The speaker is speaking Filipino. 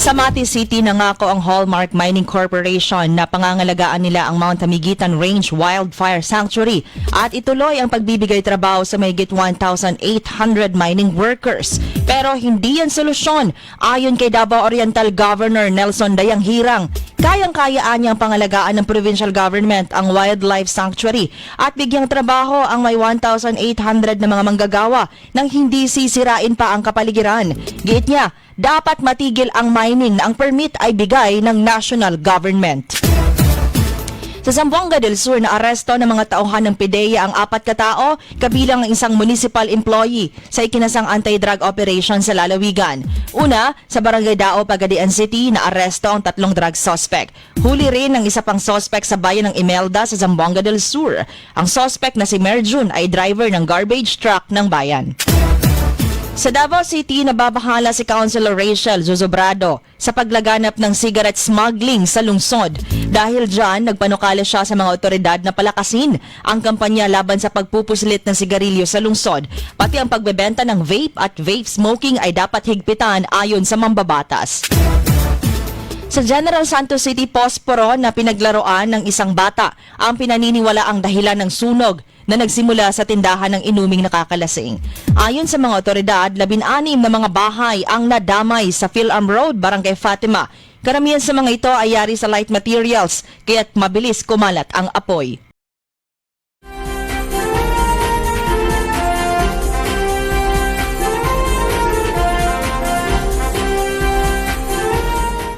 Sa Mati City, nangako ang Hallmark Mining Corporation na pangangalagaan nila ang Mount Tamiguitan Range Wildfire Sanctuary at ituloy ang pagbibigay trabaho sa mahigit 1,800 mining workers. Pero hindi yan solusyon. Ayon kay Davao Oriental Governor Nelson Dayang Hirang, kayang-kayaan niyang pangalagaan ng provincial government ang wildlife sanctuary at bigyang trabaho ang may 1,800 na mga manggagawa nang hindi sisirain pa ang kapaligiran. Giit niya, dapat matigil ang mining na ang permit ay bigay ng national government. Sa Zamboanga del Sur, naaresto ng mga tauhan ng PIDEA ang 4 katao, kabilang ang isang municipal employee sa ikinasang anti-drug operation sa lalawigan. Una, sa Barangay Dao, Pagadian City, naaresto ang 3 drug suspect. Huli rin ang isa pang suspect sa bayan ng Imelda sa Zamboanga del Sur. Ang suspect na si Merjun ay driver ng garbage truck ng bayan. Sa Davao City, nababahala si Councilor Rachel Zozobrado sa paglaganap ng cigarette smuggling sa lungsod. Dahil dyan, nagpanukala siya sa mga otoridad na palakasin ang kampanya laban sa pagpupuslit ng sigarilyo sa lungsod. Pati ang pagbebenta ng vape at vape smoking ay dapat higpitan ayon sa mambabatas. Sa General Santos City, posporo na pinaglaruan ng isang bata ang pinaniniwala ang dahilan ng sunog na nagsimula sa tindahan ng inuming nakakalasing. Ayon sa mga otoridad, 16 na mga bahay ang nadamay sa Philarm Road, Barangay Fatima. Karamihan sa mga ito ay yari sa light materials, kaya't mabilis kumalat ang apoy.